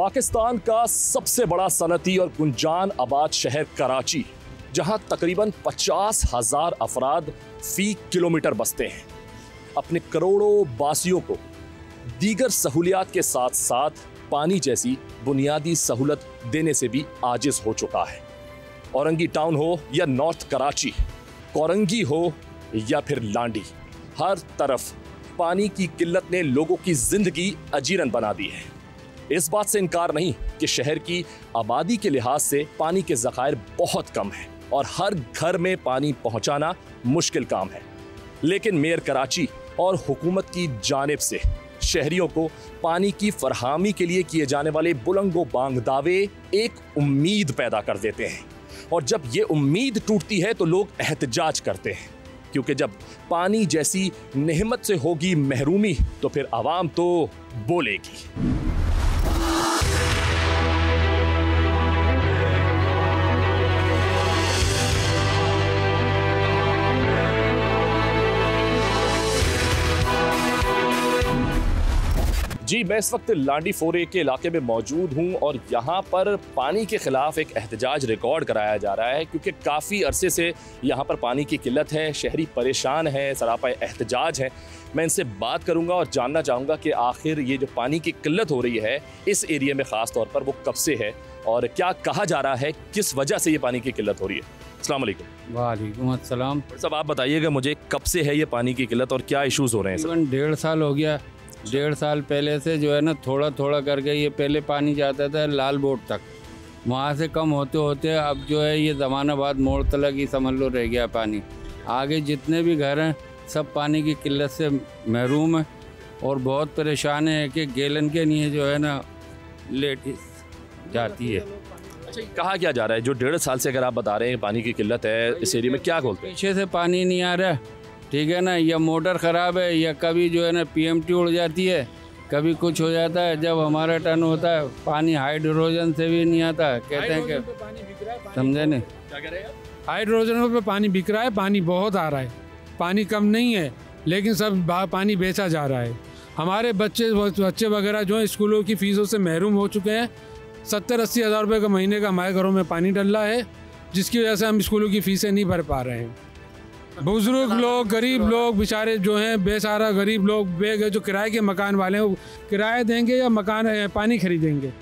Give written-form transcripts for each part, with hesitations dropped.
पाकिस्तान का सबसे बड़ा सनती और गुंजान आबाद शहर कराची, जहां तकरीबन 50,000 अफराद फी किलोमीटर बसते हैं, अपने करोड़ों बासियों को दीगर सहूलियात के साथ साथ पानी जैसी बुनियादी सहूलत देने से भी आजिज हो चुका है। औरंगी टाउन हो या नॉर्थ कराची, कोरंगी हो या फिर लांडी, हर तरफ पानी की किल्लत ने लोगों की जिंदगी अजीरन बना दी है। इस बात से इनकार नहीं कि शहर की आबादी के लिहाज से पानी के ज़खायर बहुत कम है और हर घर में पानी पहुंचाना मुश्किल काम है। लेकिन मेयर कराची और हुकूमत की जानिब से शहरियों को पानी की फरहामी के लिए किए जाने वाले बुलंदो बांग दावे एक उम्मीद पैदा कर देते हैं, और जब ये उम्मीद टूटती है तो लोग एहतजाज करते हैं, क्योंकि जब पानी जैसी नेहमत से होगी महरूमी तो फिर आवाम तो बोलेगी। जी, मैं इस वक्त लांडी फोरे के इलाके में मौजूद हूँ और यहाँ पर पानी के ख़िलाफ़ एक एहतजाज रिकॉर्ड कराया जा रहा है, क्योंकि काफ़ी अरसे से यहाँ पर पानी की किल्लत है, शहरी परेशान है, सरापा एहतजाज है। मैं इनसे बात करूँगा और जानना चाहूँगा कि आखिर ये जो पानी की किल्लत हो रही है इस एरिया में ख़ास तौर पर वो कब से है और क्या कहा जा रहा है, किस वजह से ये पानी की किल्लत हो रही है। अस्सलाम वालेकुम। वालेकुम अस्सलाम। सब आप बताइएगा मुझे, कब से है ये पानी की किल्लत और क्या इशूज़ हो रहे हैं? तकरीबन 1.5 साल हो गया। 1.5 साल पहले से जो है ना थोड़ा थोड़ा करके ये पहले पानी जाता था लाल बोट तक, वहाँ से कम होते होते अब जो है ये जमानाबाद मोड़ तलक ही समझ लो रह गया पानी। आगे जितने भी घर हैं सब पानी की किल्लत से महरूम है और बहुत परेशान है कि गैलन के लिए जो है ना लेट जाती है। अच्छा, कहा क्या जा रहा है जो 1.5 साल से अगर आप बता रहे हैं पानी की किल्लत है इस एरिया में, क्या बोलते हैं? पीछे से पानी नहीं आ रहा, ठीक है ना, या मोटर ख़राब है या कभी जो है ना पीएमटी उड़ जाती है, कभी कुछ हो जाता है। जब हमारा टर्न होता है पानी हाइड्रोजन से भी नहीं आता, कहते हैं कि समझे नहीं क्या कह रहे हैं? हाइड्रोजन पे पानी बिक रहा है, पानी बहुत आ रहा है, पानी कम नहीं है, लेकिन सब पानी बेचा जा रहा है। हमारे बच्चे वगैरह जो है स्कूलों की फीसों से महरूम हो चुके हैं। 70-80 हज़ार रुपये का महीने का हमारे घरों में पानी डल रहा है, जिसकी वजह से हम स्कूलों की फीसें नहीं भर पा रहे हैं। बुजुर्ग लोग, गरीब लोग बेचारे जो हैं, बेसहारा गरीब लोग जो किराए के मकान वाले हैं वो किराया देंगे या मकान पानी खरीदेंगे।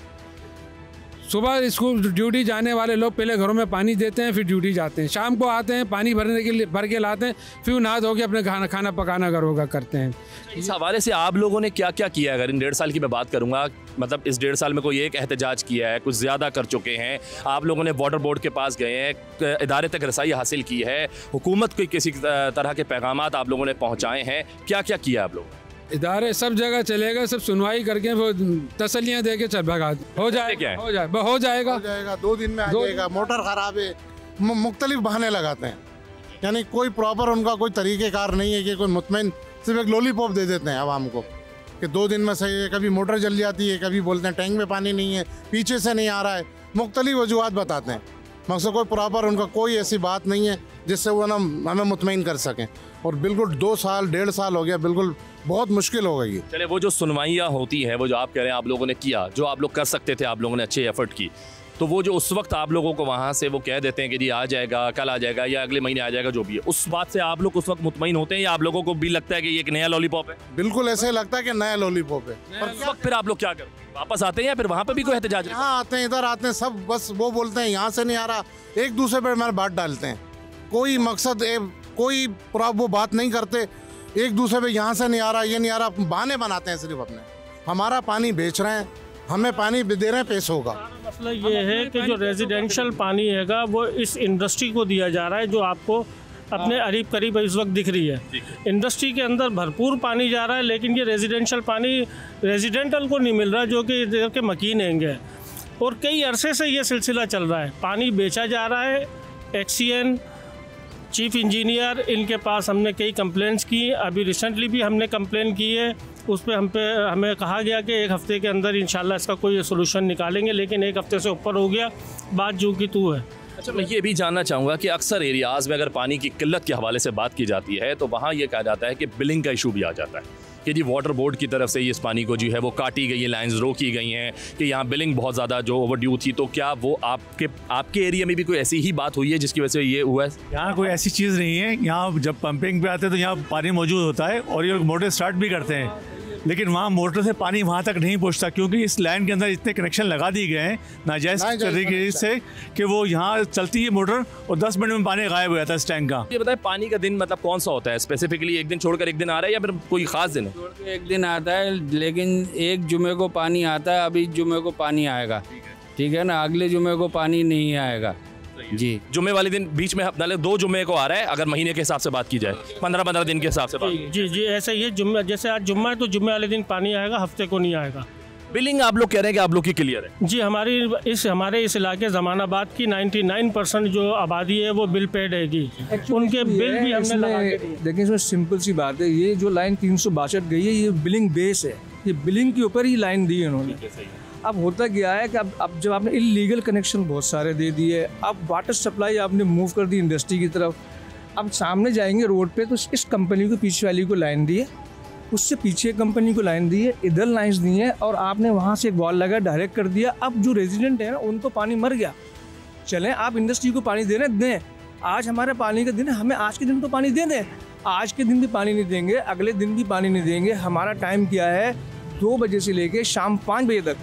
सुबह स्कूल ड्यूटी जाने वाले लोग पहले घरों में पानी देते हैं, फिर ड्यूटी जाते हैं, शाम को आते हैं पानी भरने के लिए भर के लाते हैं, फिर नहा धो के अपने खाना पकाना घरों करते हैं। इस हवाले से आप लोगों ने क्या क्या किया? अगर इन 1.5 साल की मैं बात करूंगा, मतलब इस 1.5 साल में कोई एक एहतजाज किया है, कुछ ज़्यादा कर चुके हैं, आप लोगों ने वाटर बोर्ड के पास गए हैं, इदारे तक रसाई हासिल की है, हुकूमत को किसी तरह के पैगामात आप लोगों ने पहुँचाए हैं, क्या क्या किया आप लोग? इदारे सब जगह चले गए, सब सुनवाई करके वो तसल्लियाँ दे के चल भगा हो जाएगा। 2 दिन में आ जाएगा। मोटर ख़राब है, मुख्तलिफ बहाने लगाते हैं, यानी कोई प्रॉपर उनका कोई तरीक़ेकार नहीं है कि कोई मुतमईन, सिर्फ एक लॉलीपॉप दे देते हैं आवाम को कि 2 दिन में सही है। कभी मोटर जल जाती है, कभी बोलते हैं टैंक में पानी नहीं है, पीछे से नहीं आ रहा है, मुख्तलिफ वजूहात बताते हैं, मकसद कोई प्रॉपर उनका कोई ऐसी बात नहीं है जिससे वो ना हमें मुतमईन कर सकें। और बिल्कुल 2 साल 1.5 साल हो गया, बिल्कुल बहुत मुश्किल हो गई है। चले, वो जो सुनवाइयाँ होती हैं, वो जो आप कह रहे हैं आप लोगों ने किया, जो आप लोग कर सकते थे, आप लोगों ने अच्छे एफर्ट की, तो वो जो उस वक्त आप लोगों को वहाँ से वो कह देते हैं कि जी आ जाएगा, कल आ जाएगा या अगले महीने आ जाएगा, जो भी है, उस बात से आप लोग उस वक्त मुतमईन होते हैं या आप लोगों को भी लगता है कि ये एक नया लॉलीपॉप है? बिल्कुल ऐसे लगता है कि नया लॉलीपॉप है। पर उस वक्त फिर आप लोग क्या करें? वापस आते हैं या फिर वहाँ पर भी कोई एहतजाज? हाँ, आते हैं, इधर आते हैं, सब बस वो बोलते हैं यहाँ से नहीं आ रहा, एक दूसरे पर हमारे बात डालते हैं, कोई मकसद कोई वो बात नहीं करते, एक दूसरे पे यहाँ से नहीं आ रहा, ये नहीं आ रहा, बहाने बनाते हैं सिर्फ अपने। हमारा पानी बेच रहे हैं, हमें पानी दे रहे हैं, पैसों का मसला ये है कि जो रेजिडेंशियल पानी हैगा वो इस इंडस्ट्री को दिया जा रहा है, जो आपको अपने करीब करीब इस वक्त दिख रही है। इंडस्ट्री के अंदर भरपूर पानी जा रहा है, लेकिन ये रेजिडेंशियल पानी रेजिडेंटल को नहीं मिल रहा, जो कि इधर के मकीन हैंगे। और कई अरसे से ये सिलसिला चल रहा है, पानी बेचा जा रहा है। एक्सीएन, चीफ इंजीनियर, इनके पास हमने कई कंप्लेंट्स की, अभी रिसेंटली भी हमने कंप्लेन की है, उस पर हमें कहा गया कि 1 हफ़्ते के अंदर इंशाल्लाह इसका कोई सोल्यूशन निकालेंगे, लेकिन 1 हफ़्ते से ऊपर हो गया, बात जो की तू है। अच्छा, मैं ये भी जानना चाहूँगा कि अक्सर एरियाज़ में अगर पानी की किल्लत के हवाले से बात की जाती है तो वहाँ ये कहा जाता है कि बिलिंग का इशू भी आ जाता है। कि जी वाटर बोर्ड की तरफ से इस पानी को जो है वो काटी गई है, लाइंस रोकी गई हैं कि यहाँ बिलिंग बहुत ज़्यादा जो ओवरड्यू थी, तो क्या वो आपके एरिया में भी कोई ऐसी ही बात हुई है जिसकी वजह से ये हुआ है? यहाँ कोई ऐसी चीज़ नहीं है। यहाँ जब पंपिंग पे आते हैं तो यहाँ पानी मौजूद होता है और ये लोग मोटर स्टार्ट भी करते हैं, लेकिन वहाँ मोटर से पानी वहाँ तक नहीं पहुँचता क्योंकि इस लाइन के अंदर इतने कनेक्शन लगा दिए गए हैं नाजायज़ तरीके से कि वो यहाँ चलती है मोटर और 10 मिनट में पानी गायब हो जाता है इस टैंक का। ये बताएं पानी का दिन मतलब कौन सा होता है स्पेसिफिकली? एक दिन छोड़कर एक दिन आ रहा है या फिर कोई खास दिन है? छोड़ के एक दिन आता है, लेकिन एक जुमे को पानी आता है, अभी जुमे को पानी आएगा, ठीक है ना, अगले जुमे को पानी नहीं आएगा जी। जुमे वाले दिन बीच में मतलब 2 जुमे को आ रहा है अगर महीने के हिसाब से बात की जाए, 15-15 दिन के हिसाब से बात। जी जी ऐसा ही है। जुम्मे जैसे आज जुम्मा है तो जुम्मे वाले दिन पानी आएगा, हफ्ते को नहीं आएगा। बिलिंग आप लोग कह रहे हैं कि आप लोग की क्लियर है? जी हमारे इस इलाके जमानाबाद की 99% जो आबादी है वो बिल पेड है जी। उनके बिल भी हमने लगा के दिए। देखिए इसमें सिंपल सी बात है, ये जो लाइन 362 गई है ये बिलिंग बेस है, ये बिलिंग के ऊपर ही लाइन दी है उन्होंने। अब होता क्या है कि अब जब आपने इलीगल कनेक्शन बहुत सारे दे दिए, अब वाटर सप्लाई आपने मूव कर दी इंडस्ट्री की तरफ, अब सामने जाएंगे रोड पे तो इस कंपनी को पीछे वाली को लाइन दी है, उससे पीछे कंपनी को लाइन दी है, इधर लाइन्स दी है और आपने वहाँ से एक वॉल लगा डायरेक्ट कर दिया। अब जो रेजिडेंट है ना उनको पानी मर गया, चलें आप इंडस्ट्री को पानी दें, आज हमारे पानी का दिन है, हमें आज के दिन तो पानी दे दें। आज के दिन भी पानी नहीं देंगे, अगले दिन भी पानी नहीं देंगे। हमारा टाइम क्या है 2 बजे से लेके शाम 5 बजे तक,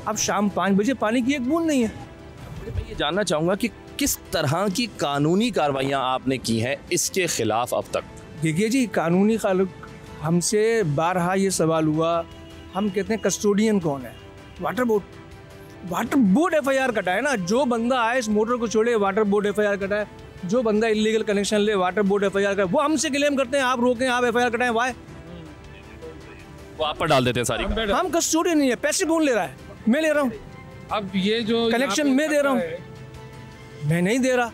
अब शाम 5 बजे पानी की एक बूंद नहीं है। मैं ये जानना चाहूँगा कि किस तरह की कानूनी कार्रवाइयाँ आपने की हैं इसके खिलाफ अब तक? देखिए जी, कानूनी हमसे बारहा ये सवाल हुआ, हम कहते हैं कस्टोडियन कौन है? वाटर बोर्ड FIR कटाए ना, जो बंदा आए इस मोटर को छोड़े वाटर बोर्ड FIR कटाए, जो बंदा इलीगल कनेक्शन ले वाटर बोर्ड FIR कटाए, वो हमसे क्लेम करते हैं आप रोकें, आप FIR कटाएं, वाई वो आप पर डाल देते हैं सारी। हम कस्टोडियन नहीं है, पैसे कौन ले रहा है? मैं ले रहा हूँ। अब ये जो कनेक्शन मैं दे रहा हूँ, मैं नहीं दे रहा,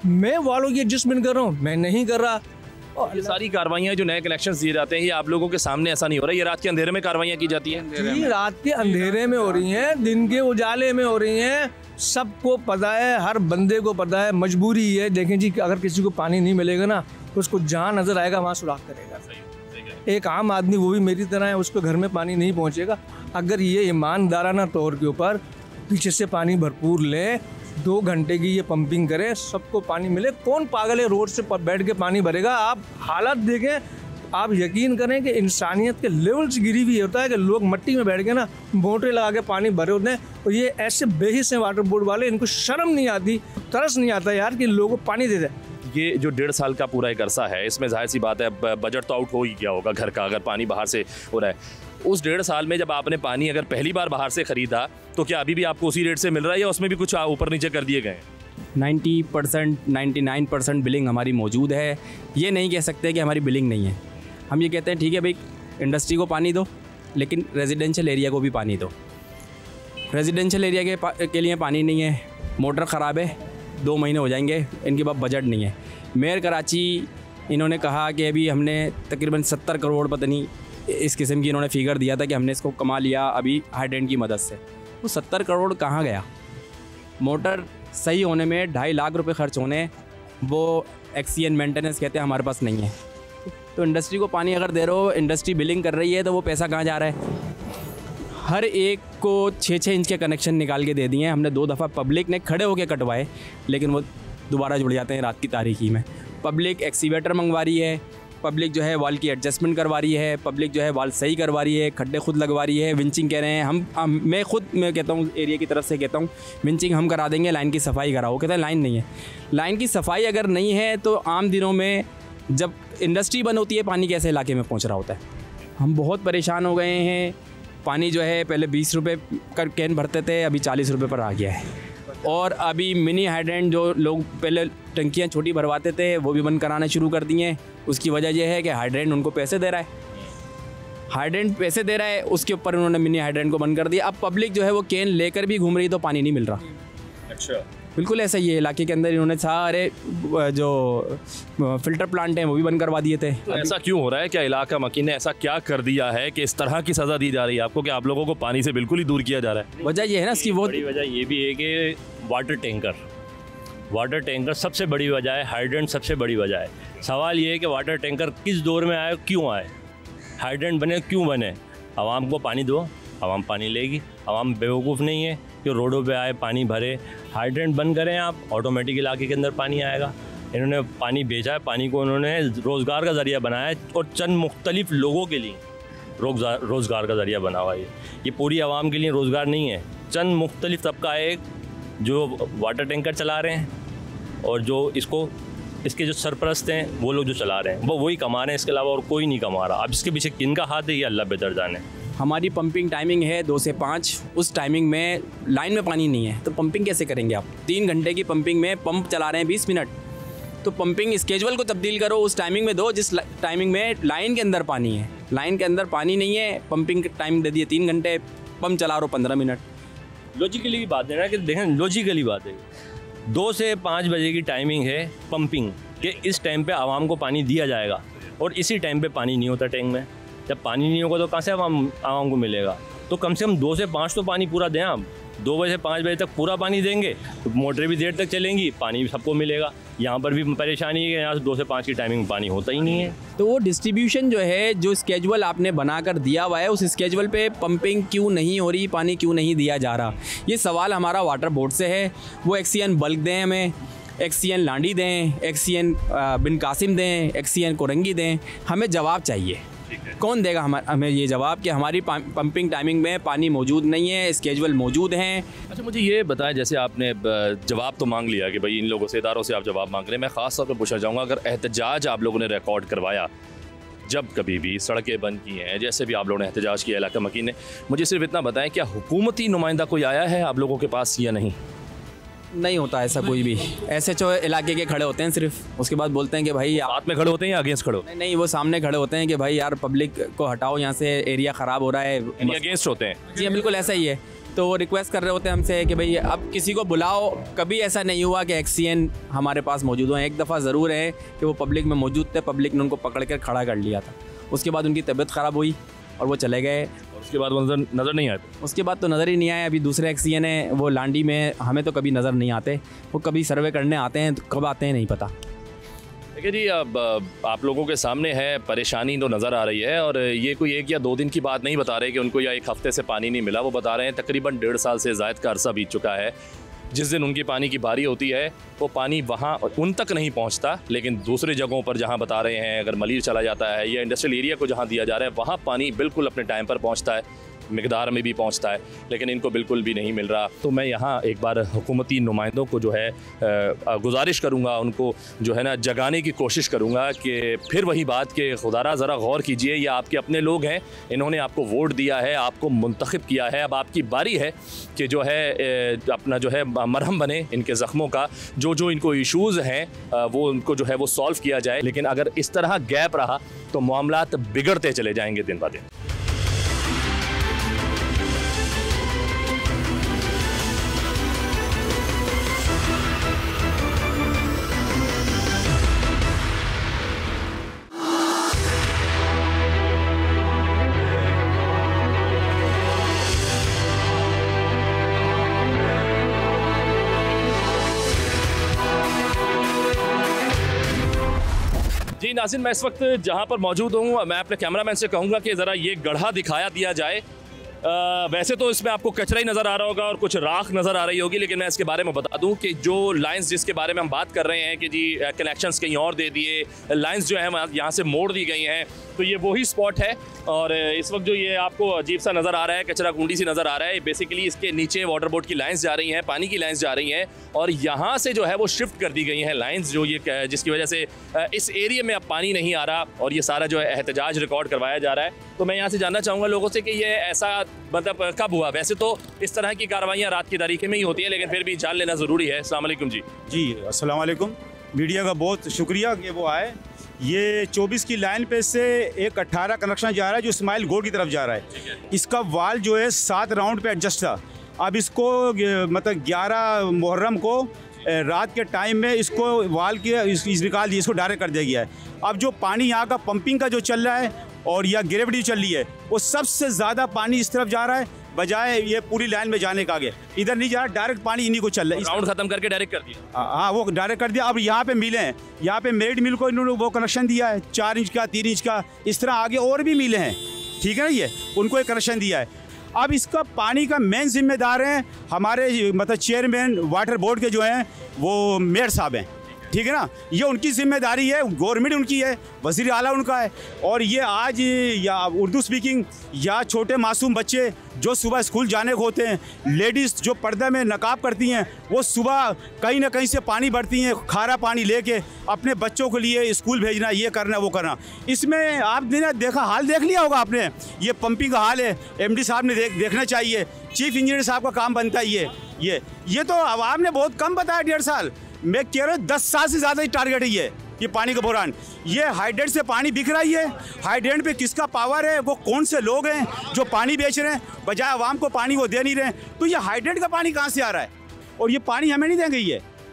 मैं वालों की एडजस्टमेंट कर रहा हूँ, मैं नहीं कर रहा। ये सारी कार्रवाइयाँ जो नए कनेक्शन दिए जाते हैं ये आप लोगों के सामने ऐसा नहीं हो रहा, ये रात के अंधेरे में कार्रवाइयाँ की जाती हैं? जी रात के अंधेरे में हो रही हैं, दिन के उजाले में हो रही हैं, सबको पता है, हर बंदे को पता है, मजबूरी है। देखें जी, अगर किसी को पानी नहीं मिलेगा ना तो उसको जहाँ नजर आएगा वहाँ सुराख करेगा। एक आम आदमी वो भी मेरी तरह है, उसको घर में पानी नहीं पहुँचेगा। अगर ये ईमानदाराना तौर के ऊपर पीछे से पानी भरपूर ले, 2 घंटे की ये पंपिंग करे, सबको पानी मिले, कौन पागल है रोड से बैठ के पानी भरेगा? आप हालात देखें, आप यकीन करें कि इंसानियत के लेवल से गिरी हुई होता है कि लोग मट्टी में बैठ के ना मोटरें लगा के पानी भरे होते हैं, और ये ऐसे बेहिस हैं वाटर बोर्ड वाले, इनको शर्म नहीं आती, तरस नहीं आता यार कि लोगों को पानी दे दे। ये जो 1.5 साल का पूरा एक अरसा है, इसमें जाहिर सी बात है बजट तो आउट हो ही गया होगा घर का, अगर पानी बाहर से हो रहा है। उस 1.5 साल में जब आपने पानी अगर पहली बार बाहर से ख़रीदा तो क्या अभी भी आपको उसी रेट से मिल रहा है या उसमें भी कुछ ऊपर नीचे कर दिए गए हैं? 90% 99% बिलिंग हमारी मौजूद है। ये नहीं कह सकते कि हमारी बिलिंग नहीं है। हम ये कहते हैं ठीक है भाई, इंडस्ट्री को पानी दो, लेकिन रेजिडेंशियल एरिया को भी पानी दो। रेजिडेंशियल एरिया के लिए पानी नहीं है, मोटर ख़राब है, 2 महीने हो जाएंगे, इनके पास बजट नहीं है। मेयर कराची इन्होंने कहा कि अभी हमने तकरीबन 70 करोड़ पता नहीं इस किस्म की इन्होंने फिगर दिया था कि हमने इसको कमा लिया अभी हाइडेंट की मदद से। वो 70 करोड़ कहाँ गया? मोटर सही होने में 2.5 लाख रुपए खर्च होने, वो एक्सीएन मेंटेनेंस कहते हैं हमारे पास नहीं है। तो इंडस्ट्री को पानी अगर दे रहे हो, इंडस्ट्री बिलिंग कर रही है, तो वो पैसा कहाँ जा रहा है? हर एक को 6-6 इंच के कनेक्शन निकाल के दे दिए हैं हमने। 2 दफ़ा पब्लिक ने खड़े होकर कटवाए, लेकिन वो दोबारा जुड़ जाते हैं रात की तारीखी में। पब्लिक एक्सीवेटर मंगवा रही है, पब्लिक जो है वॉल की एडजस्टमेंट करवा रही है, पब्लिक जो है वॉल सही करवा रही है, खड्डे खुद लगवा रही है, विंचिंग कह रहे हैं मैं कहता हूँ एरिया की तरफ से कहता हूँ विंचिंग हम करा देंगे, लाइन की सफाई कराओ। कहते हैं लाइन नहीं है। लाइन की सफाई अगर नहीं है तो आम दिनों में जब इंडस्ट्री बंद होती है पानी कैसे इलाके में पहुँच रहा होता है? हम बहुत परेशान हो गए हैं। पानी जो है पहले 20 रुपये का कैन भरते थे, अभी 40 रुपये पर आ गया है। और अभी मिनी हाइड्रेंट जो लोग पहले टंकियाँ छोटी भरवाते थे वो भी बंद कराना शुरू कर दिए हैं। उसकी वजह यह है कि हाइड्रेंट उनको पैसे दे रहा है, हाइड्रेंट पैसे दे रहा है, उसके ऊपर उन्होंने मिनी हाइड्रेंट को बंद कर दिया। अब पब्लिक जो है वो कैन लेकर भी घूम रही तो पानी नहीं मिल रहा। अच्छा, बिल्कुल ऐसा ही है। इलाके के अंदर इन्होंने सारे जो फिल्टर प्लांट हैं वो भी बंद करवा दिए थे। तो ऐसा क्यों हो रहा है? क्या इलाका मकीन ने ऐसा क्या कर दिया है कि इस तरह की सज़ा दी जा रही है आपको कि आप लोगों को पानी से बिल्कुल ही दूर किया जा रहा है? वजह ये है ना इसकी, बड़ी वजह ये भी है कि वाटर टैंकर सबसे बड़ी वजह है, हाइड्रेंट सबसे बड़ी वजह है। सवाल ये है कि वाटर टैंकर किस दौर में आए, क्यों आए? हाइड्रेंट बने क्यों बने? आवाम को पानी दो, आवाम पानी लेगी। आवाम बेवकूफ़ नहीं है कि रोडों पे आए पानी भरे। हाइड्रेंट बंद करें आप, ऑटोमेटिक इलाके के अंदर पानी आएगा। इन्होंने पानी बेचा है, पानी को उन्होंने रोज़गार का ज़रिया बनाया है और चंद मुख्तलिफ लोगों के लिए रोज़गार का ज़रिया बना हुआ है। ये पूरी आवाम के लिए रोज़गार नहीं है। चंद मुख्तलिफ तबका है जो वाटर टैंकर चला रहे हैं और जो इसके जो सरपरस्त हैं वो लोग जो चला रहे हैं वो वही कमा रहे हैं, इसके अलावा और कोई नहीं कमा रहा। अब इसके पीछे किन का हाथ है ये अल्लाह बेहतर जाने। हमारी पंपिंग टाइमिंग है 2 से 5, उस टाइमिंग में लाइन में पानी नहीं है तो पंपिंग कैसे करेंगे आप? 3 घंटे की पंपिंग में पंप चला रहे हैं 20 मिनट, तो पंपिंग स्केजुअल को तब्दील करो, उस टाइमिंग में दो जिस टाइमिंग में लाइन के अंदर पानी है। लाइन के अंदर पानी नहीं है, पंपिंग टाइम दे दिए 3 घंटे, पंप चला रहे हो 15 मिनट। लॉजिकली बात है ना कि देखें, लॉजिकली बात है 2 से 5 बजे की टाइमिंग है पंपिंग के, इस टाइम पे आवाम को पानी दिया जाएगा और इसी टाइम पे पानी नहीं होता टैंक में। जब पानी नहीं होगा तो कहाँ से आवाम को मिलेगा? तो कम से कम 2 से 5 तो पानी पूरा दें आप। 2 बजे से 5 बजे तक पूरा पानी देंगे तो मोटरें भी देर तक चलेंगी, पानी भी सबको मिलेगा। यहाँ पर भी परेशानी है कि यहाँ से 2 से 5 की टाइमिंग पानी होता ही नहीं है। तो वो डिस्ट्रीब्यूशन जो है, जो स्केजुअल आपने बनाकर दिया हुआ है, उस स्केजुअल पे पंपिंग क्यों नहीं हो रही, पानी क्यों नहीं दिया जा रहा? ये सवाल हमारा वाटर बोर्ड से है। वो एक्सीएन बल्क दें हमें, एक्सीएन लांडी दें, एक्सीएन बिन कासिम दें, एक्सीएन कोरंगी दें, हमें जवाब चाहिए। कौन देगा हमें ये जवाब कि हमारी पंपिंग टाइमिंग में पानी मौजूद नहीं है, स्केजुअल मौजूद हैं? अच्छा, मुझे ये बताएं, जैसे आपने जवाब तो मांग लिया कि भाई इन लोगों से, इदारों से आप जवाब मांग रहे हैं, मैं ख़ास तौर पर पूछना चाहूँगा, अगर एहतजाज आप लोगों ने रिकॉर्ड करवाया, जब कभी भी सड़कें बंद की हैं, जैसे भी आप लोगों ने एहतजाज किया इलाका मकीन ने, मुझे सिर्फ इतना बताएं, क्या हुकूमती नुमाइंदा कोई आया है आप लोगों के पास या नहीं? नहीं होता ऐसा कोई भी। ऐसे जो इलाके के खड़े होते हैं सिर्फ, उसके बाद बोलते हैं कि भाई साथ में खड़े होते हैं या अगेंस्ट खड़े होते हैं? नहीं, वो सामने खड़े होते हैं कि भाई यार पब्लिक को हटाओ यहाँ से, एरिया ख़राब हो रहा है, अगेंस्ट होते हैं। जी बिल्कुल ऐसा ही है। तो वो रिक्वेस्ट कर रहे होते हैं हमसे कि भाई अब किसी को बुलाओ। कभी ऐसा नहीं हुआ कि एक्सीएन हमारे पास मौजूद हो। एक दफ़ा ज़रूर है कि वो पब्लिक में मौजूद थे, पब्लिक ने उनको पकड़ कर खड़ा कर लिया था, उसके बाद उनकी तबीयत ख़राब हुई और वो चले गए। उसके बाद वो नज़र नहीं आए? उसके बाद तो नज़र ही नहीं आए। अभी दूसरे एक्सीएन है वो लांडी में, हमें तो कभी नज़र नहीं आते। वो कभी सर्वे करने आते हैं तो कब आते हैं नहीं पता। देखिए जी, अब आप लोगों के सामने है, परेशानी तो नज़र आ रही है और ये कोई 1 या 2 दिन की बात नहीं बता रहे कि उनको या 1 हफ़्ते से पानी नहीं मिला। वो बता रहे हैं तकरीबन 1.5 साल से ज़ायद का अरसा बीत चुका है। जिस दिन उनकी पानी की बारी होती है वो पानी वहाँ उन तक नहीं पहुँचता, लेकिन दूसरी जगहों पर जहाँ बता रहे हैं, अगर मलीर चला जाता है या इंडस्ट्रियल एरिया को जहाँ दिया जा रहा है, वहाँ पानी बिल्कुल अपने टाइम पर पहुँचता है, मिकदार में भी पहुंचता है, लेकिन इनको बिल्कुल भी नहीं मिल रहा। तो मैं यहाँ एक बार हुकूमती नुमाइंदों को जो है गुजारिश करूँगा, उनको जो है ना जगाने की कोशिश करूँगा कि फिर वही बात कि खुदारा ज़रा गौर कीजिए, ये आपके अपने लोग हैं, इन्होंने आपको वोट दिया है, आपको मुंतखब किया है। अब आपकी बारी है कि जो है अपना जो है मरहम बने इनके ज़ख्मों का, जो इनको इशूज़ हैं वो उनको जो है वो सॉल्व किया जाए। लेकिन अगर इस तरह गैप रहा तो मामलात बिगड़ते चले जाएंगे दिन ब दिन। जी नाज़रीन, मैं इस वक्त जहाँ पर मौजूद हूँ, मैं अपने कैमरामैन से कहूँगा कि ज़रा ये गड्ढा दिखाया दिया जाए। वैसे तो इसमें आपको कचरा ही नज़र आ रहा होगा और कुछ राख नज़र आ रही होगी, लेकिन मैं इसके बारे में बता दूं कि जो लाइंस जिसके बारे में हम बात कर रहे हैं कि जी कनेक्शंस कहीं और दे दिए, लाइंस जो है यहाँ से मोड़ दी गई हैं, तो ये वही स्पॉट है। और इस वक्त जो ये आपको अजीब सा नज़र आ रहा है, कचरा कुंडी सी नज़र आ रहा है, बेसिकली इसके नीचे वाटर बोर्ड की लाइंस जा रही हैं, पानी की लाइंस जा रही हैं और यहाँ से जो है वो शिफ्ट कर दी गई हैं लाइंस, जो ये जिसकी वजह से इस एरिया में अब पानी नहीं आ रहा और ये सारा जो है एहतजाज रिकॉर्ड करवाया जा रहा है। तो मैं यहाँ से जानना चाहूँगा लोगों से कि ये ऐसा मतलब कब हुआ? वैसे तो इस तरह की कार्रवाइयाँ रात की तारीखे में ही होती है, लेकिन फिर भी जान लेना ज़रूरी है। अस्सलाम वालेकुम जी। जी अस्सलाम वालेकुम, मीडिया का बहुत शुक्रिया कि वो आए। ये 24 की लाइन पे से एक 18 कनेक्शन जा रहा है जो इस्माइल गोड की तरफ जा रहा है। इसका वाल जो है 7 राउंड पे एडजस्ट था। अब इसको मतलब 11 मुहर्रम को रात के टाइम में इसको वाल के निकाल दिया, इसको डायरेक्ट कर दिया गया है। अब जो पानी यहाँ का पंपिंग का जो चल रहा है और या ग्रेविटी चल रही है, वो सबसे ज़्यादा पानी इस तरफ जा रहा है, बजाय ये पूरी लाइन में जाने का। आगे इधर नहीं जा रहा, डायरेक्ट पानी इन्हीं को चल रहा है। राउंड खत्म करके डायरेक्ट कर दिया। हाँ, वो डायरेक्ट कर दिया। अब यहाँ पे मिले हैं, यहाँ पे मेरिट मिल को इन्होंने वो कनेक्शन दिया है 4 इंच का, 3 इंच का, इस तरह आगे और भी मिले हैं, ठीक है ना, ये उनको एक कनेक्शन दिया है। अब इसका पानी का मेन जिम्मेदार हैं हमारे मतलब चेयरमैन वाटर बोर्ड के जो हैं वो मेयर साहब हैं, ठीक है ना। ये उनकी जिम्मेदारी है, गवर्नमेंट उनकी है, वज़ीर आला उनका है। और ये आज या उर्दू स्पीकिंग या छोटे मासूम बच्चे जो सुबह स्कूल जाने को होते हैं, लेडीज़ जो पर्दा में नकाब करती हैं, वो सुबह कहीं ना कहीं से पानी भरती हैं, खारा पानी लेके अपने बच्चों के लिए स्कूल भेजना, ये करना वो करना। इसमें आपने देखा, हाल देख लिया होगा आपने, ये पंपिंग का हाल है, MD साहब ने देखना चाहिए, चीफ इंजीनियर साहब का काम बनता है। ये तो आवाम ने बहुत कम बताया 1.5 साल, मैं कह रहा हूँ 10 साल से ज़्यादा ही टारगेट है ये पानी का बहरान। ये हाइड्रेंट से पानी बिक रही है, हाइड्रेंट पे किसका पावर है, वो कौन से लोग हैं जो पानी बेच रहे हैं, बजाय आवाम को पानी वो दे नहीं रहे हैं। तो ये हाइड्रेंट का पानी कहाँ से आ रहा है? और ये पानी हमें नहीं देंगे,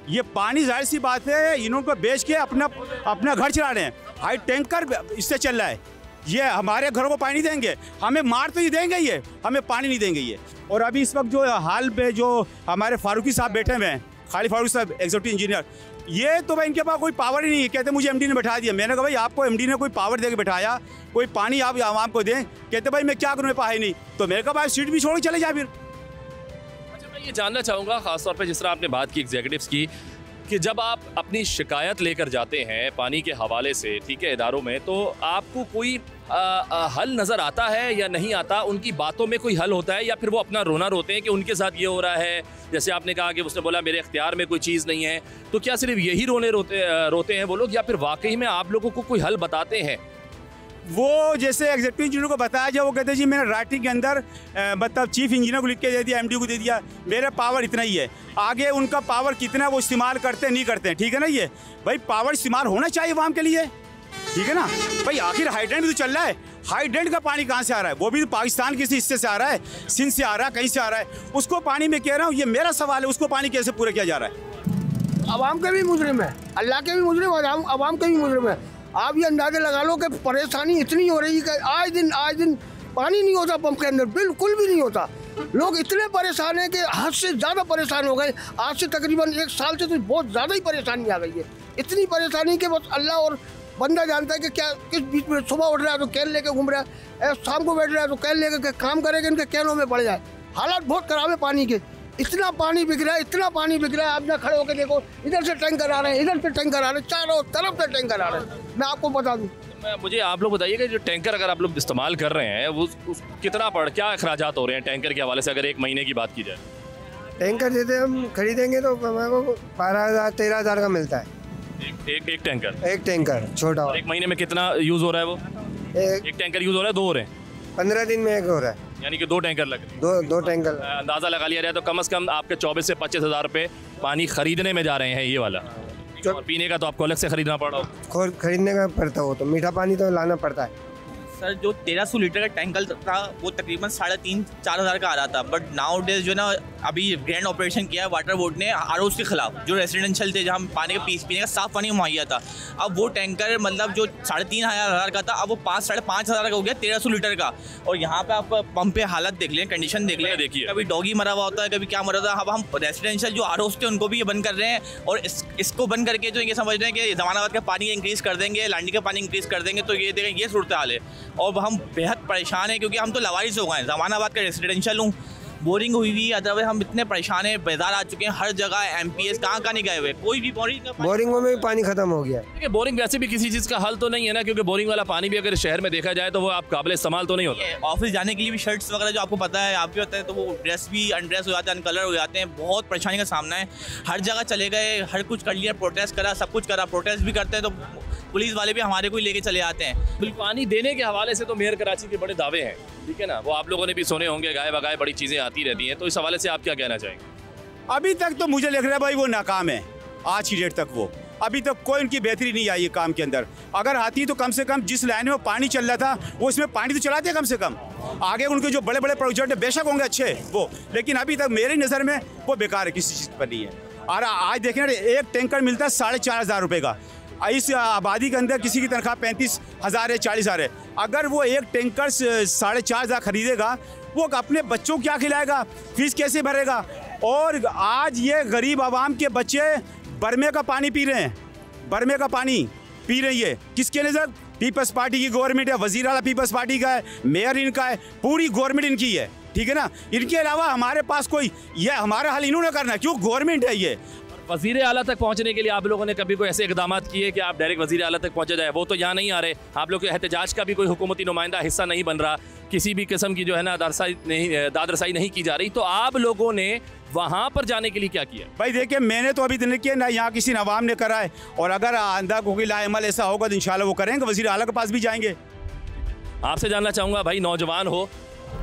ये पानी जाहिर सी बात है इन्होंने बेच के अपना घर चला रहे हैं। हाई टैंकर इससे चल रहा है, ये हमारे घरों को पानी देंगे, हमें मार तो ये देंगे, ये हमें पानी नहीं देंगे ये। और अभी इस वक्त जो हाल पे जो हमारे फारूकी साहब बैठे हुए हैं, खालिद फारूकी साहब एग्जीक्यूटिव इंजीनियर, ये तो भाई इनके पास कोई पावर ही नहीं है। कहते मुझे MD ने बैठा दिया। मैंने कहा भाई आपको MD ने कोई पावर दे के बैठाया, कोई पानी आप आवाम को दें? कहते भाई मैं क्या करूँ, मेरे पास है नहीं। तो मेरे कहा भाई सीट भी छोड़ के चले जाए फिर। अच्छा, मैं ये जानना चाहूँगा खासतौर पे जिस तरह आपने बात की एग्जीक्यूटिव्स की, कि जब आप अपनी शिकायत लेकर जाते हैं पानी के हवाले से, ठीक है, इदारों में, तो आपको कोई हल नज़र आता है या नहीं आता? उनकी बातों में कोई हल होता है या फिर वो अपना रोना रोते हैं कि उनके साथ ये हो रहा है? जैसे आपने कहा कि उसने बोला मेरे इख्तियार में कोई चीज़ नहीं है, तो क्या सिर्फ यही रोते हैं वो लोग, या फिर वाकई में आप लोगों को कोई हल बताते हैं? वो जैसे एग्जीक्यूटिव इंजीनियर को बताया जाए, वो कहते हैं जी मैंने राइटिंग के अंदर मतलब चीफ इंजीनियर को लिख के दे दिया, MD को दे दिया, मेरा पावर इतना ही है। आगे उनका पावर कितना वो इस्तेमाल करते नहीं करते हैं, ठीक है ना। ये भाई पावर इस्तेमाल होना चाहिए आवाम के लिए, ठीक है ना भाई। आखिर हाइड्रेंट भी तो चल रहा है, हाइड्रेंट का पानी कहाँ से आ रहा है? वो भी तो पाकिस्तान किसी हिस्से से आ रहा है, सिंध से आ रहा है, कहीं से आ रहा है। उसको पानी में कह रहा हूँ, ये मेरा सवाल है, उसको पानी कैसे पूरा किया जा रहा है? आवाम के भी मुजरिम है, अल्लाह के भी मुजरिम, आवाम के भी मुजरिम है। आप ये अंदाज़ा लगा लो कि परेशानी इतनी हो रही है कि आज दिन पानी नहीं होता पंप के अंदर, बिल्कुल भी नहीं होता। लोग इतने परेशान हैं कि हद से ज़्यादा परेशान हो गए। आज से तकरीबन 1 साल से तो बहुत ज़्यादा ही परेशानी आ गई है। इतनी परेशानी कि बस अल्लाह और बंदा जानता है कि क्या किस बीच में सुबह उठ रहा है तो कैन लेके घूम रहा है, शाम को बैठ रहा है तो कैन लेके काम करेगा, इनके कैनों में पड़ जाए। हालात बहुत ख़राब है पानी के, इतना पानी बिक रहा है, इतना पानी बिक रहा है। आप ना खड़े होकर देखो, इधर से टैंकर आ रहे हैं, इधर से टैंकर आ रहे हैं, चारों तरफ से टैंकर आ रहे हैं। मैं आपको बता दूँ, मुझे आप लोग बताइए कि जो टैंकर अगर आप लोग इस्तेमाल कर रहे हैं वो कितना क्या अखराजात हो रहे हैं टैंकर के हवाले से, अगर 1 महीने की बात की जाए? टैंकर जैसे हम खरीदेंगे तो हमारे को 12,000-13,000 का मिलता है एक टैंकर। एक टैंकर छोटा। 1 महीने में कितना यूज़ हो रहा है वो? एक टैंकर यूज़ हो रहा है, 2 हो रहे हैं? 15 दिन में 1 हो रहा है, यानी कि 2 टैंकर लग रहे हैं। दो टैंकर। अंदाज़ा लगा लिया जाए तो कम से कम आपके 24 से 25,000 रुपये पानी खरीदने में जा रहे हैं ये वाला। और पीने का तो आपको अलग से खरीदना पड़ा हो? खरीदने का पड़ता हो तो मीठा पानी तो लाना पड़ता है। सर जो 1300 लीटर का टैंकर था वो तकरीबन 3,500-4 हज़ार का आ रहा था, बट नाउ डेज जो ना अभी ग्रैंड ऑपरेशन किया है वाटर बोर्ड ने ROs के खिलाफ, जो रेजिडेंशियल थे जहाँ पानी का पीने का साफ पानी मुहैया था। अब वो टैंकर मतलब जो 3,500 का था, अब वो 5-5.5 हज़ार का हो गया 1300 लीटर का। और यहाँ पे आप पंप पे हालत देख लें, कंडीशन देख लें, देखिए कभी डॉगी मरा हुआ होता है, कभी क्या मरा होता है। अब हम रेजिडेंशियल जो ROs थे उनको भी ये बंद कर रहे हैं, और इसको बंद करके जो ये समझ रहे हैं कि जमानाबाद का पानी इंक्रीज़ कर देंगे, लांडी का पानी इंक्रीज़ कर देंगे। तो ये देखें, ये सूरत हाल है और हम बेहद परेशान हैं, क्योंकि हम तो लवारिस हो गए हैं। जमानाबाद का रेजिडेंशियल हूँ, बोरिंग हुई हुई, अदरवाइज हम इतने परेशान हैं, बेजार आ चुके हैं, हर जगह MPS कहाँ नहीं गए हुए, कोई भी बोरिंगों में भी पानी खत्म हो गया है। बोरिंग वैसे भी किसी चीज़ का हल तो नहीं है ना, क्योंकि बोरिंग वाला पानी भी अगर शहर में देखा जाए तो वो आप काबिल इस्तेमाल तो नहीं होता। ऑफिस जाने के लिए भी शर्ट्स वगैरह जो आपको पता है, आप भी होता है, तो वो ड्रेस भी अनड्रेस हो जाते हैं, अनकलर हो जाते हैं। बहुत परेशानी का सामना है, हर जगह चले गए, हर कुछ कर लिया, प्रोटेस्ट करा, सब कुछ करा, प्रोटेस्ट भी करते हैं तो पुलिस वाले भी हमारे को लेके चले आते हैं। बिल्कुल, पानी देने के हवाले से तो मेयर कराची के बड़े दावे हैं, ठीक है ना, वो आप लोगों ने भी सुने होंगे, गाय बगाए बड़ी चीज़ें आती रहती हैं, तो इस हवाले से आप क्या कहना चाहेंगे? अभी तक तो मुझे लग रहा है भाई वो नाकाम है, आज की डेट तक वो अभी तक कोई उनकी बेहतरी नहीं आई है काम के अंदर। अगर आती तो कम से कम जिस लाइन में पानी चल रहा था वो इसमें पानी तो चलाते कम से कम। आगे उनके जो बड़े बड़े प्रोजेक्ट है बेशक होंगे अच्छे वो, लेकिन अभी तक मेरी नज़र में वो बेकार है, किसी चीज़ पर नहीं है। और आज देखें ना, एक टैंकर मिलता है 4,500 रुपये का। इस आबादी के अंदर किसी की तनख्वाह 35,000 है, 40,000 है। अगर वो एक टैंकर 4,500 खरीदेगा, वो अपने बच्चों को क्या खिलाएगा, फीस कैसे भरेगा। और आज ये गरीब आवाम के बच्चे बर्मे का पानी पी रहे हैं, बर्मे का पानी पी रही है। किसके लिए सर? पीपल्स पार्टी की गवर्नमेंट है, वजीर आला पीपल्स पार्टी का है, मेयर इनका है, पूरी गवर्नमेंट इनकी है, ठीक है ना। इनके अलावा हमारे पास कोई, ये हमारा हल इन्होंने करना, क्यों? गवर्नमेंट है ये। वजीर आला तक पहुंचने के लिए आप लोगों ने कभी कोई ऐसे इकदाम किए कि आप डायरेक्ट वजीर आला तक पहुंचे जाए? वो तो यहाँ नहीं आ रहे। आप लोग के एहतजाज का भी कोई हुकूमती नुमाइंदा हिस्सा नहीं बन रहा, किसी भी किस्म की जो है ना दाद रसाई नहीं की जा रही। तो आप लोगों ने वहाँ पर जाने के लिए क्या किया? भाई देखिए, मैंने तो अभी नहीं किया, ना यहाँ किसी नवाम ने करा है। और अगर आंदा कोई लाएमल ऐसा होगा तो इंशाल्लाह वो करेंगे, वजीर आला के पास भी जाएंगे। आपसे जानना चाहूँगा भाई, नौजवान हो,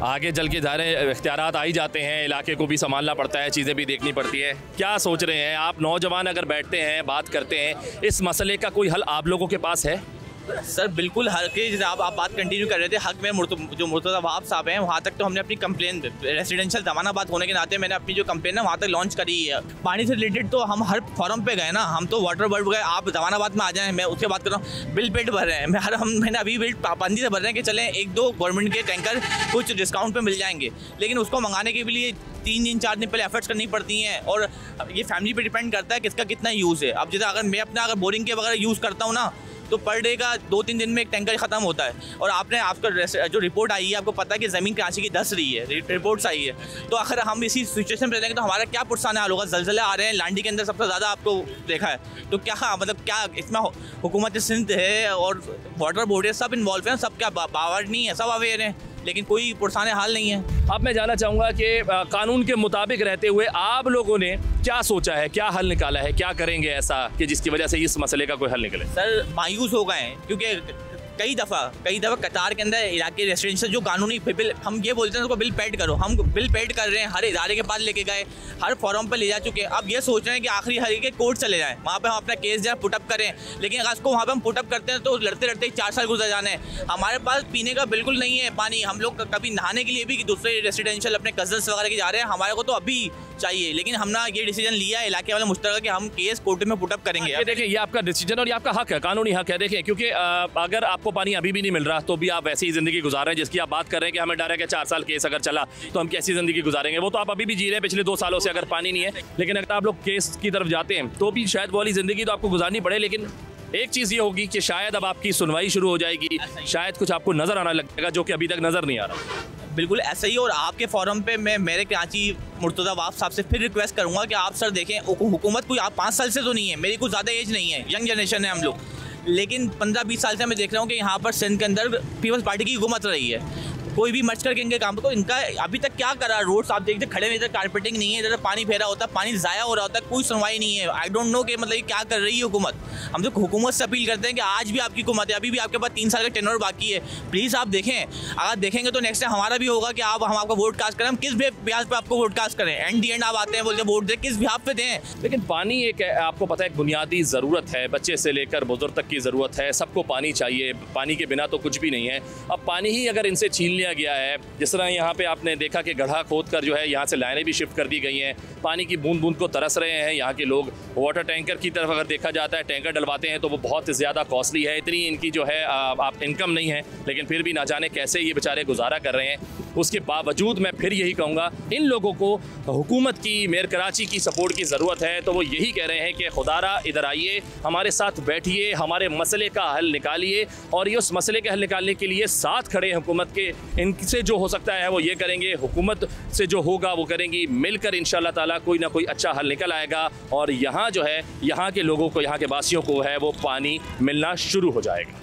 आगे चल के ज़ाहिर इख्तियारात आ ही जाते हैं, इलाके को भी संभालना पड़ता है, चीज़ें भी देखनी पड़ती है। क्या सोच रहे हैं आप नौजवान, अगर बैठते हैं बात करते हैं, इस मसले का कोई हल आप लोगों के पास है? सर बिल्कुल हक के, जैसे आप बात कंटिन्यू कर रहे थे, हक में जो मुर्तज़ा वहाब साहब हैं, वहाँ तक तो हमने अपनी कंप्लेन, रेसिडेंशियल जमानाबाद होने के नाते मैंने अपनी जो कंप्लेन है वहाँ तक लॉन्च करी है। पानी से रिलेटेड तो हम हर फॉरम पे गए ना, हम तो वाटर वर्ल्ड गए, आप जमानाबाद में आ जाएँ, मैं उसके बात कर रहा हूँ। बिल पेड भर रहे हैं, मैंने अभी बिल पाबंदी से भर रहे हैं कि चलें 1-2 गवर्नमेंट के टैंकर कुछ डिस्काउंट पर मिल जाएंगे, लेकिन उसको मंगाने के लिए 3 दिन 4 दिन पहले एफर्ट्स करनी पड़ती हैं। और ये फैमिली पे डिपेंड करता है किसका कितना यूज़ है। अब जैसे अगर मैं अगर बोरिंग के वगैरह यूज़ करता हूँ ना, तो पर डे का 2-3 दिन में एक टैंकर ख़त्म होता है। और आपका जो रिपोर्ट आई है, आपको पता है कि ज़मीन कराची की धस रही है, रिपोर्ट्स आई है। तो अगर हम इसी सिचुएशन में रहेंगे तो हमारा क्या पुरसाना हाल होगा। ज़लज़ले आ रहे हैं, लांडी के अंदर सबसे ज़्यादा आपको देखा है, तो क्या मतलब क्या इसमें हुकूमत सिंध है और वाटर बोर्ड है, सब इन्वॉल्व हैं, सब क्या बावर नहीं है, सब अवेयर हैं, लेकिन कोई पुरसाने हाल नहीं है। अब मैं जानना चाहूँगा कि कानून के मुताबिक रहते हुए आप लोगों ने क्या सोचा है, क्या हल निकाला है, क्या करेंगे ऐसा कि जिसकी वजह से इस मसले का कोई हल निकले? सर मायूस हो गए हैं, क्योंकि कई दफ़ा कतार के अंदर इलाके रेसिडेंशियल जो कानूनी बिल, हम ये बोलते हैं उसको बिल पेड करो, हम बिल पेड कर रहे हैं, हर इदारे के पास लेके गए, हर फॉरम पर ले जा चुके हैं। अब ये सोच रहे हैं कि आखिरी हर के कोर्ट चले जाएं, वहाँ पे हम अपना केस जो है पुटअप करें, लेकिन अगर उसको वहाँ पे हम पुटअप करते हैं तो लड़ते लड़ते 4 साल गुजर जाने हैं। हमारे पास पीने का बिल्कुल नहीं है पानी, हम लोग कभी नहाने के लिए भी दूसरे रेसिडेंशियल अपने कजन्स वगैरह के जा रहे हैं, हमारे को तो अभी चाहिए। लेकिन हमने ये डिसीजन लिया है इलाके वाले मुश्तरक कि हम केस कोर्ट में पुटअप करेंगे। देखिए, ये आपका डिसीजन और ये आपका हक है, कानूनी हक है। देखिए, क्योंकि अगर आपको पानी अभी भी नहीं मिल रहा तो भी आप वैसी ही जिंदगी गुजार रहे हैं जिसकी आप बात कर रहे हैं कि हमें डर है कि 4 साल केस अगर चला तो हम कैसी जिंदगी गुजारेंगे। वो तो आप अभी भी जी रहे हैं पिछले 2 सालों से, अगर पानी नहीं है। लेकिन अगर आप लोग केस की तरफ जाते हैं तो भी शायद वो वाली जिंदगी तो आपको गुजारनी पड़े। लेकिन एक चीज़ ये होगी कि शायद अब आपकी सुनवाई शुरू हो जाएगी, शायद कुछ आपको नजर आना लगेगा जो कि अभी तक नजर नहीं आ रहा। बिल्कुल ऐसा ही। और आपके फोरम पे मैं मेरे कराची मुर्तज़ा वाब साहब से फिर रिक्वेस्ट करूंगा कि आप सर देखें, हुकूमत कोई आप 5 साल से तो नहीं है, मेरी कुछ ज़्यादा एज नहीं है, यंग जनरेशन है हम लोग, लेकिन 15-20 साल से मैं देख रहा हूँ कि यहाँ पर सिंध के अंदर पीपल्स पार्टी की हुकूमत रही है। कोई भी मर्ज करके इनके काम को, इनका अभी तक क्या करा, रोड्स आप देखते खड़े में, इधर कारपेटिंग नहीं है, इधर पानी फेरा होता है, पानी ज़ाया हो रहा होता है, कोई सुनवाई नहीं है। आई डोंट नो कि मतलब ये क्या कर रही है हुकूमत। हम तो हुकूमत से अपील करते हैं कि आज भी आपकी हुकूमत है, अभी भी आपके पास 3 साल का टेन्योर बाकी है, प्लीज़ आप देखें। अगर देखेंगे तो नेक्स्ट टाइम हमारा भी होगा कि हम आपका वोट कास्ट करें, हम किस ब्याज पर आपको वोट कास्ट करें। एंड दी एंड आप आते हैं बोलते वोट दें, किस ब्याज पे दें। लेकिन पानी एक आपको पता है एक बुनियादी ज़रूरत है, बच्चे से लेकर बुजुर्ग तक की ज़रूरत है, सबको पानी चाहिए, पानी के बिना तो कुछ भी नहीं है। अब पानी ही अगर इनसे छीन लिया गया है, जिस तरह यहाँ पे आपने देखा कि गड्ढा खोद कर जो है यहाँ से लाइनें भी शिफ्ट कर दी गई हैं, पानी की बूंद बूंद को तरस रहे हैं यहाँ के लोग। वाटर टैंकर की तरफ अगर देखा जाता है, टैंकर डलवाते हैं तो वो बहुत ज़्यादा कॉस्टली है, इतनी इनकी जो है आप इनकम नहीं है, लेकिन फिर भी ना जाने कैसे ये बेचारे गुजारा कर रहे हैं। उसके बावजूद मैं फिर यही कहूँगा, इन लोगों को हुकूमत की, मेयर कराची की सपोर्ट की ज़रूरत है। तो वो यही कह रहे हैं कि खुदारा इधर आइए, हमारे साथ बैठिए, हमारे मसले का हल निकालिए, और ये उस मसले के हल निकालने के लिए साथ खड़े हैं हुकूमत के। इनसे जो हो सकता है वो ये करेंगे, हुकूमत से जो होगा वो करेंगी, मिलकर इंशाअल्लाह ताला कोई ना कोई अच्छा हल निकल आएगा और यहाँ जो है यहाँ के लोगों को, यहाँ के वासियों को है वो पानी मिलना शुरू हो जाएगा।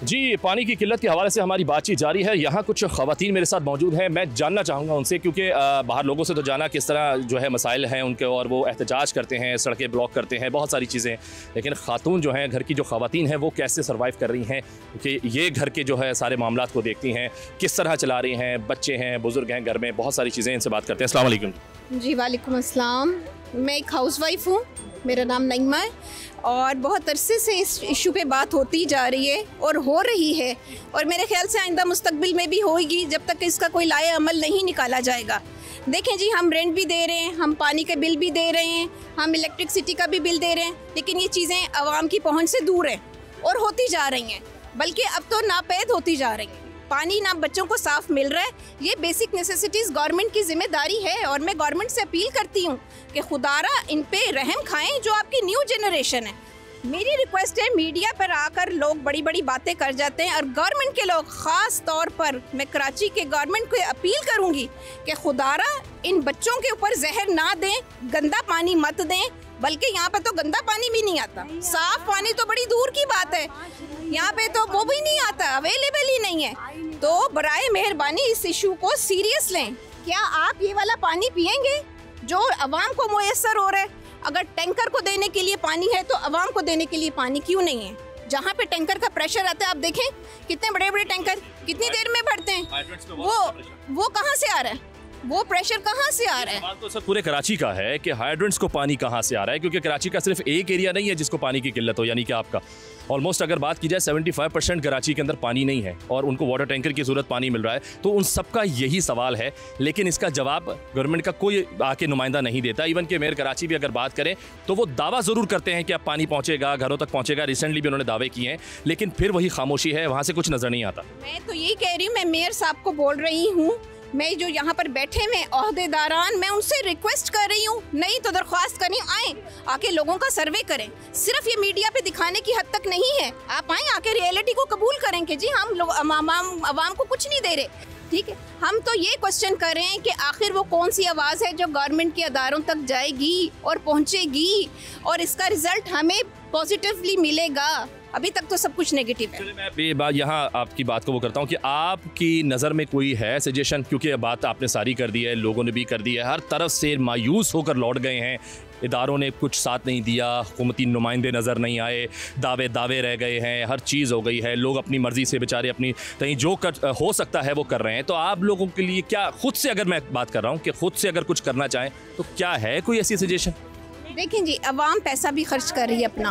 जी, पानी की किल्लत के हवाले से हमारी बातचीत जारी है। यहाँ कुछ ख़वातीन मेरे साथ मौजूद हैं, मैं जानना चाहूँगा उनसे, क्योंकि बाहर लोगों से तो जाना किस तरह जो है मसाइल हैं उनके, और वो एहतजाज करते हैं, सड़कें ब्लॉक करते हैं, बहुत सारी चीज़ें, लेकिन ख़ातून जो हैं, घर की जो ख़वातीन हैं, वो कैसे सर्वाइव कर रही हैं, क्योंकि ये घर के जो है सारे मामलात को देखती हैं, किस तरह चला रही हैं, बच्चे हैं, बुज़ुर्ग हैं घर में, बहुत सारी चीज़ें, इनसे बात करते हैं। अस्सलाम वालेकुम। जी वालेकुम अस्सलाम। मैं एक हाउसवाइफ हूँ, मेरा नाम नईमा है और बहुत अरसे से इस इशू पे बात होती जा रही है और हो रही है और मेरे ख्याल से आइंदा मुस्तकबिल में भी होगी जब तक इसका कोई लाए अमल नहीं निकाला जाएगा। देखें जी, हम रेंट भी दे रहे हैं, हम पानी का बिल भी दे रहे हैं, हम इलेक्ट्रिसिटी का भी बिल दे रहे हैं, लेकिन ये चीज़ें आवाम की पहुँच से दूर हैं और होती जा रही हैं, बल्कि अब तो नापैद होती जा रही हैं। पानी ना बच्चों को साफ मिल रहा है। ये बेसिक नेसेसिटीज़ गवर्नमेंट की जिम्मेदारी है और मैं गवर्नमेंट से अपील करती हूँ कि खुदारा इन पे रहम खाएं जो आपकी न्यू जनरेशन है। मेरी रिक्वेस्ट है, मीडिया पर आकर लोग बड़ी बड़ी बातें कर जाते हैं और गवर्नमेंट के लोग, ख़ास तौर पर मैं कराची के गवर्नमेंट को अपील करूँगी कि खुदारा इन बच्चों के ऊपर जहर ना दें, गंदा पानी मत दें, बल्कि यहाँ पे तो गंदा पानी भी नहीं आता, साफ पानी तो बड़ी दूर की बात है, यहाँ पे तो वो भी नहीं आता, अवेलेबल ही नहीं है। तो बराए मेहरबानी इस इशू को सीरियस लें। क्या आप ये वाला पानी पिएंगे जो अवाम को मुयस्सर हो रहा है? अगर टैंकर को देने के लिए पानी है तो अवाम को देने के लिए पानी क्यों नहीं है? जहाँ पे टैंकर का प्रेशर आता है, आप देखें कितने बड़े बड़े टैंकर कितनी देर में भरते हैं, वो कहाँ से आ रहा है? वो प्रेशर कहाँ से आ रहा है? सवाल तो सर पूरे कराची का है कि हाइड्रेंट्स को पानी कहाँ से आ रहा है, क्योंकि कराची का सिर्फ एक एरिया नहीं है जिसको पानी की किल्लत हो, यानी कि आपका ऑलमोस्ट अगर बात की जाए 75% कराची के अंदर पानी नहीं है और उनको वाटर टैंकर की ज़रूरत पानी मिल रहा है। तो उन सब का यही सवाल है, लेकिन इसका जवाब गवर्नमेंट का कोई आके नुमाइंदा नहीं देता। इवन कि मेयर कराची भी अगर बात करें तो वो दावा ज़रूर करते हैं कि अब पानी पहुँचेगा, घरों तक पहुँचेगा, रिसेंटली भी उन्होंने दावे किए हैं, लेकिन फिर वही खामोशी है, वहाँ से कुछ नज़र नहीं आता। मैं तो यही कह रही हूँ, मैं मेयर साहब को बोल रही हूँ, मैं जो यहाँ पर बैठे हुए ओहदेदारान, मैं उनसे रिक्वेस्ट कर रही हूँ, नहीं तो दरख्वास्त करनी, आए आके लोगों का सर्वे करें। सिर्फ ये मीडिया पे दिखाने की हद तक नहीं है, आप आए आके रियलिटी को कबूल करें कि जी हम लोग अवाम को कुछ नहीं दे रहे। ठीक है, हम तो ये क्वेश्चन कर रहे हैं कि आखिर वो कौन सी आवाज़ है जो गवर्नमेंट के अदारों तक जाएगी और पहुँचेगी और इसका रिजल्ट हमें पॉजिटिवली मिलेगा। अभी तक तो सब कुछ नेगेटिव है। मैं बात यहाँ आपकी बात को वो करता हूँ कि आपकी नज़र में कोई है सजेशन, क्योंकि ये बात आपने सारी कर दी है, लोगों ने भी कर दी है, हर तरफ से मायूस होकर लौट गए हैं, इदारों ने कुछ साथ नहीं दिया, हुकूमती नुमाइंदे नज़र नहीं आए, दावे रह गए हैं, हर चीज़ हो गई है, लोग अपनी मर्ज़ी से बेचारे अपनी कहीं जो हो सकता है वो कर रहे हैं। तो आप लोगों के लिए क्या, खुद से अगर मैं बात कर रहा हूँ कि खुद से अगर कुछ करना चाहें तो क्या है कोई ऐसी सजेशन? देखें जी, अवाम पैसा भी खर्च कर रही है अपना,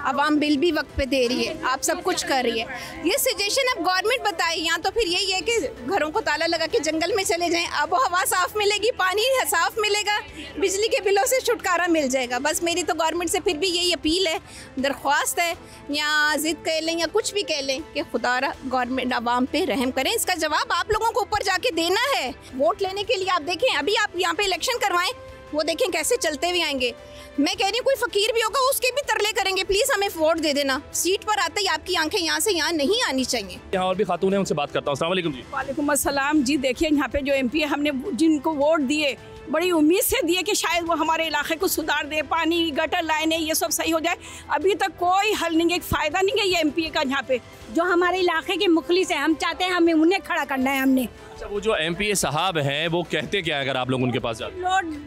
अवाम बिल भी वक्त पे दे रही है, आप सब कुछ कर रही है। ये सजेशन अब गवर्नमेंट बताए, या तो फिर यही है कि घरों को ताला लगा के जंगल में चले जाएं, आबो हवा साफ मिलेगी, पानी साफ मिलेगा, बिजली के बिलों से छुटकारा मिल जाएगा। बस मेरी तो गवर्नमेंट से फिर भी यही अपील है, दरख्वास्त है, या जिद कह लें या कुछ भी कह लें कि खुदारा गवर्नमेंट अवाम पे रहम करें। इसका जवाब आप लोगों को ऊपर जाके देना है। वोट लेने के लिए आप देखें, अभी आप यहाँ पे इलेक्शन करवाएं, वो देखें कैसे चलते हुए आएंगे। मैं कह रही हूँ कोई फकीर भी होगा उसके भी तरले करेंगे, प्लीज हमें वोट दे देना। सीट पर आते ही आपकी आंखें यहाँ से यहाँ नहीं आनी चाहिए। यहाँ और भी खातून है, उनसे बात करता हूँ। अस्सलाम वालेकुम जी। वालेकुम अस्सलाम जी। देखिए यहाँ पे जो एमपी है, हमने जिनको वोट दिए बड़ी उम्मीद से दिए कि शायद वो हमारे इलाके को सुधार दे, पानी, गटर लाइनें, ये सब सही हो जाए। अभी तक कोई हल नहीं है, फ़ायदा नहीं है ये एमपी का। यहाँ पे जो हमारे इलाके के मुखलिस है, हम चाहते हैं हमें उन्हें खड़ा करना है। हमने अच्छा, वो जो एमपी साहब हैं वो कहते क्या है अगर आप लोग उनके पास जाते?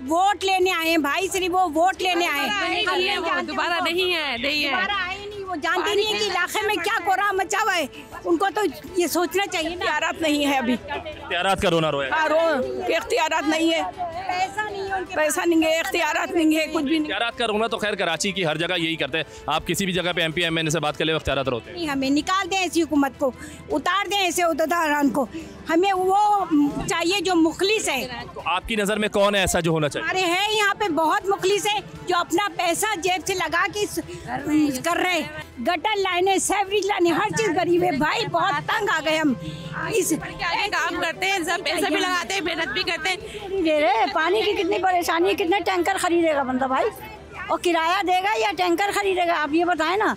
वोट लेने आए हैं भाई, सिर्फ वो वोट लेने आए, दोबारा नहीं है, वो जानते नहीं है कि इलाके में क्या कोरा मचा हुआ है। उनको तो ये सोचना चाहिए ना। इख्तियारात नहीं है अभी, इख्तियारात का रोना रोया, इख्तियारात नहीं है, पैसा नहीं है, इख्तियारात नहीं है, कुछ भी नहीं। इख्तियारात का रोना तो खैर कराची की हर जगह यही करते हैं। आप किसी भी जगह पे एमपी एमएनए से बात कर ले, इख्तियारात रोते हैं। हमें निकाल दें ऐसी हुकूमत को, उतार दें ऐसे उहदेदारान को। हमें वो चाहिए जो मुखलिस है। तो आपकी नज़र में कौन है ऐसा जो होना चाहिए? हमारे है यहाँ पे बहुत मुखलिस है जो अपना पैसा जेब से लगा के कर रहे हैं। गटर लाइनें, सेवरेज लाइनें, हर चीज गरीब है भाई, बहुत तंग आ गए हम। इस काम करते हैं, सब पैसा भी लगाते हैं, मेहनत भी करते हैं। दे रहे पानी की कितनी परेशानी है, कितने टैंकर खरीदेगा बंदा भाई, और किराया देगा या टैंकर खरीदेगा? आप ये बताएं ना।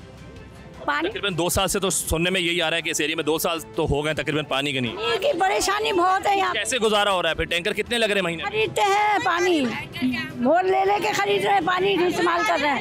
पानी तकरीबन 2 साल से तो सुनने में यही आ रहा है कि इस एरिया में 2 साल तो हो गए तकरीबन पानी का नहीं की परेशानी बहुत है यहाँ। कैसे गुजारा हो रहा है फिर? टैंकर कितने लग रहे महीने? खरीदते हैं पानी, वोट ले के खरीद रहे हैं, पानी इस्तेमाल कर रहे हैं।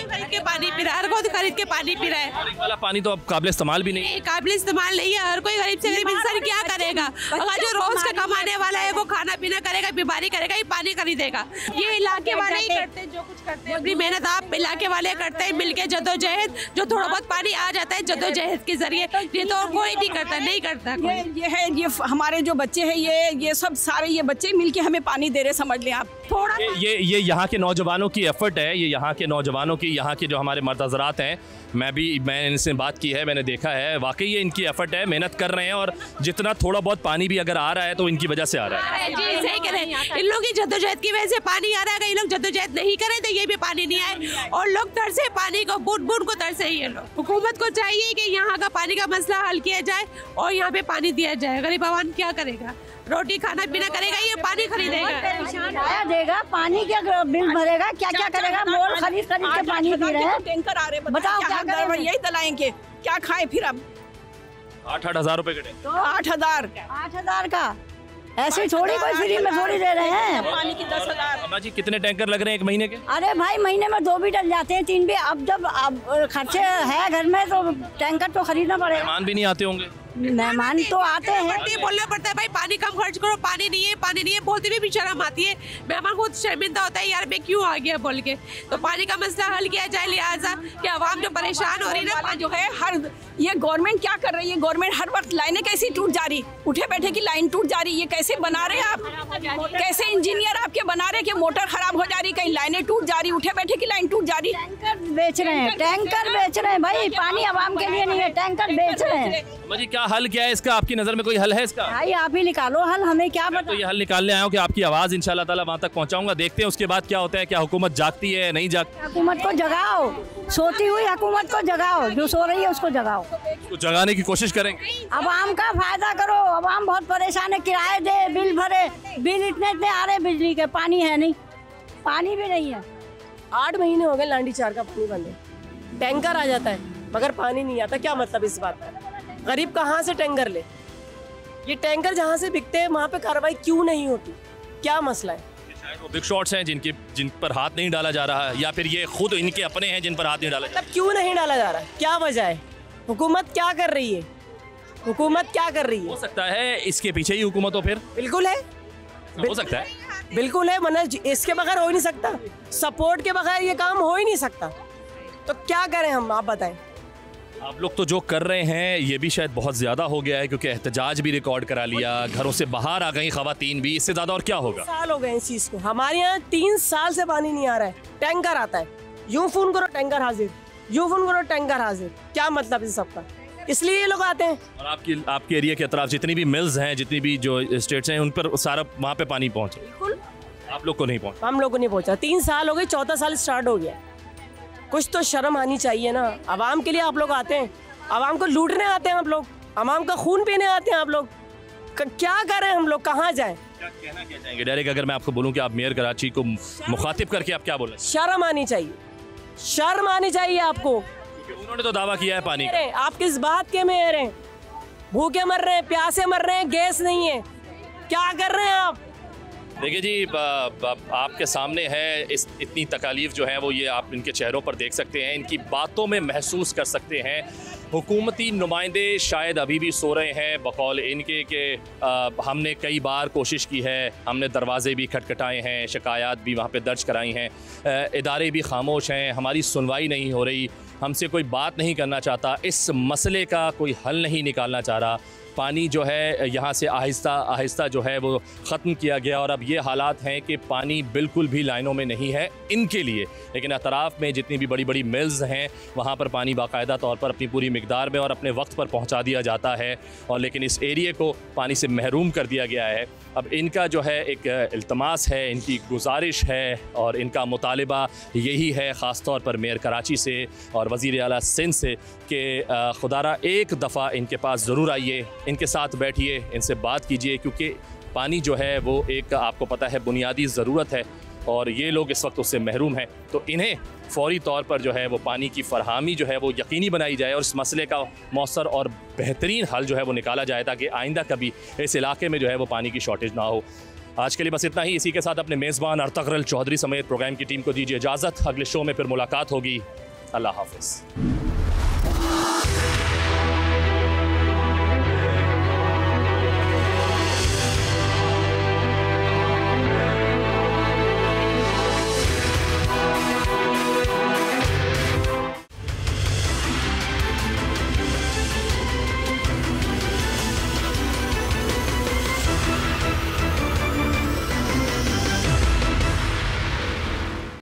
खरीद के पानी पी रहा है, हर कोई खरीद के पानी पी रहा है। वाला पानी तो अब काबिल इस्तेमाल भी नहीं है। काबिल इस्तेमाल नहीं है, हर कोई गरीब से गरीब इंसान क्या करेगा? अगर जो रोज का कमाने वाला है वो खाना पीना करेगा, बीमारी करेगा, ये पानी खरीदेगा। ये इलाके वाले ही करते हैं, जो कुछ करते हैं अपनी मेहनत आप इलाके वाले करते हैं मिलके जदोजहद। जो थोड़ा बहुत पानी आ जाता है जदोजहद के जरिए, ये तो कोई नहीं करता, नहीं करता। ये है, ये हमारे जो बच्चे हैं, ये सब सारे ये बच्चे मिलके हमें पानी दे रहे, समझ लें आप। थोड़ा ये यहाँ के नौजवानों की एफर्ट है, ये यहाँ के नौजवानों की, यहाँ के जो हमारे मर्द हज़रात हैं, मैंने इनसे बात की है, मैंने देखा है, वाकई ये इनकी एफर्ट है, मेहनत कर रहे हैं और जितना थोड़ा बहुत पानी भी अगर आ रहा है तो इनकी वजह से आ रहा है। जी सही कह रहे हैं, इन लोगों की जद्दोजहद की वजह से पानी आ रहा है। ये लोग जद्दोजहद नहीं करें तो ये भी पानी नहीं आए और लोग तरसे पानी को, बूंद बूंद को तरसे ये लोग। हुकूमत को चाहिए कि यहाँ का पानी का मसला हल किया जाए और यहाँ पे पानी दिया जाए। गरीब आवाम क्या करेगा, रोटी खाना पीना करेगा, ये पानी खरीदेगा, देगा पानी क्या बिल भरेगा, क्या क्या करेगा, मोल खरीद के पानी पी रहे हैं। टैंकर आ रहे, बताओ क्या करें, यही दलाएंगे, क्या खाएं फिर अब। 8-8 हज़ार रुपए कटे तो 8,000 का ऐसे थोड़ी कोई फ्री में थोड़ी दे रहे हैं। पानी की 10,000। अम्मा जी कितने टैंकर लग रहे हैं एक महीने के? अरे भाई महीने में 2 भी डल जाते हैं, 3 भी। अब जब अब खर्चे है घर में तो टैंकर तो खरीदना पड़ेगा। मेहमान भी नहीं आते होंगे? मेहमान तो आते हैं, बोलना पड़ता है भाई पानी कम खर्च करो, पानी नहीं है बोलते भी शर्म आती है। मेहमान खुद शर्मिंदा होता है, यार मैं क्यों आ गया बोल के। तो पानी का मसला हल किया जाए, लिहाजा कि आवाम जो परेशान हो रही है जो है, हर ये गवर्नमेंट क्या कर रही है, गवर्नमेंट हर वक्त लाइनें कैसी टूट जा रही, उठे बैठे की लाइन टूट जा रही, ये कैसे बना रहे आप, कैसे इंजीनियर आपके बना रहे कि मोटर खराब हो जा रही, कहीं लाइनें टूट जा रही, उठे बैठे की लाइन टूट जा रही। टैंकर बेच रहे हैं भाई, पानी आवाम के लिए नहीं है, टैंकर बेच रहे हैं। जी क्या हल क्या है इसका, आपकी नज़र में कोई हल है इसका? भाई आप ही निकालो हल, हमें क्या पता। तो ये हल निकालने आया हूँ कि आपकी आवाज़ इंशाल्लाह ताला वहाँ तक पहुँचाऊंगा, देखते हैं उसके बाद क्या होता है। क्या हुकूमत जागती है नहीं जागती? हुकूमत को जगाओ, सोती हुई हुकूमत को जगाओ, जो सो रही है उसको जगाओ, उसको जगाने की कोशिश करेंगे। आवाम का फायदा करो, आवाम बहुत परेशान है, किराए दे, बिल भरे, बिल इतने आ रहे बिजली के, पानी है नहीं, पानी भी नहीं है। 8 महीने हो गए लांडी चार का पानी बंद है, टैंकर आ जाता है मगर पानी नहीं आता। क्या मतलब इस बात का, गरीब कहाँ से टैंकर ले, ये टैंकर जहाँ से बिकते हैं वहाँ पे कार्रवाई क्यों नहीं होती, क्या मसला है? वो बिग शॉट्स हैं जिन पर हाथ नहीं डाला जा रहा है, या फिर ये खुद इनके अपने हैं जिन पर हाथ नहीं डाला जा रहा? मतलब क्यों नहीं डाला जा रहा है, क्या वजह है, हुकूमत क्या कर रही है, हुकूमत क्या कर रही है? हो सकता है इसके पीछे ही हुकूमत हो, फिर बिल्कुल है, हो सकता है, बिल्कुल है, वरना इसके बगैर हो ही नहीं सकता, सपोर्ट के बगैर ये काम हो ही नहीं सकता। तो क्या करें हम, आप बताएं। आप लोग तो जो कर रहे हैं ये भी शायद बहुत ज़्यादा हो गया है, क्योंकि एहतजाज भी रिकॉर्ड करा लिया, घरों से बाहर आ गई ख़वातीन भी, इससे ज़्यादा और क्या होगा? साल हो गए इस चीज़ को, हमारे यहाँ 3 साल से पानी नहीं आ रहा है, टैंकर आता है, यूँ फ़ोन करो टैंकर हाजिर, यूँ फ़ोन करो टैंकर हाजिर, क्या मतलब इस सब का? इसलिए ये लोग आते हैं। और आपके एरिया के अतराफ जितनी भी मिल्स हैं, जितनी भी जो स्टेट्स हैं, उन पर सारा वहाँ पे पानी पहुँचे? बिल्कुल, आप लोग को नहीं पहुँचा? हम लोग को नहीं पहुँचा, 3 साल हो गए, 4था साल स्टार्ट हो गया, कुछ तो शर्म आनी चाहिए ना। आवाम के लिए आप लोग आते हैं, आवाम को लूटने आते हैं आप लोग, आवाम का खून पीने आते हैं आप लोग, क्या करें हम लोग, कहाँ जाएं? क्या कहना क्या चाहेंगे डायरेक्ट, अगर मैं आपको बोलूं कि आप मेयर कराची को मुखातिब करके आप क्या बोलें? शर्म आनी चाहिए, शर्म आनी चाहिए आपको। उन्होंने तो दावा किया है पानी का। आप किस बात के मेयर हैं? भूखे मर रहे हैं, प्यासे मर रहे हैं, गैस नहीं है, क्या कर रहे हैं आप? देखिए जी, आपके सामने है इतनी तकालीफ जो है वो ये आप इनके चेहरों पर देख सकते हैं, इनकी बातों में महसूस कर सकते हैं। हुकूमती नुमाइंदे शायद अभी भी सो रहे हैं, बकौल इनके कि हमने कई बार कोशिश की है, हमने दरवाजे भी खटखटाए हैं, शिकायत भी वहाँ पे दर्ज कराई हैं, इदारे भी खामोश हैं, हमारी सुनवाई नहीं हो रही, हमसे कोई बात नहीं करना चाहता, इस मसले का कोई हल नहीं निकालना चाह रहा। पानी जो है यहाँ से आहिस्ता आहिस्ता जो है वो ख़त्म किया गया और अब ये हालात हैं कि पानी बिल्कुल भी लाइनों में नहीं है इनके लिए, लेकिन अतराफ़ में जितनी भी बड़ी बड़ी मिल्स हैं वहाँ पर पानी बाकायदा तौर पर अपनी पूरी मिकदार में और अपने वक्त पर पहुँचा दिया जाता है, और लेकिन इस एरिए को पानी से महरूम कर दिया गया है। अब इनका जो है एक इल्तमास है, इनकी गुजारिश है और इनका मुतालिबा यही है ख़ास तौर पर मेयर कराची से और वज़ीर आला सिंध से कि खुदारा एक दफ़ा इनके पास ज़रूर आइए, इनके साथ बैठिए, इनसे बात कीजिए, क्योंकि पानी जो है वो एक आपको पता है बुनियादी ज़रूरत है और ये लोग इस वक्त उससे महरूम हैं। तो इन्हें फ़ौरी तौर पर जो है वो पानी की फ़रहामी जो है वो यकीनी बनाई जाए और इस मसले का मौसर और बेहतरीन हल जो है वो निकाला जाए ताकि आइंदा कभी इस इलाके में जो है वो पानी की शॉर्टेज ना हो। आज के लिए बस इतना ही। इसी के साथ अपने मेज़बान अर्तगरल चौधरी समेत प्रोग्राम की टीम को दीजिए इजाज़त। अगले शो में फिर मुलाकात होगी। अल्लाह हाफ़िज़।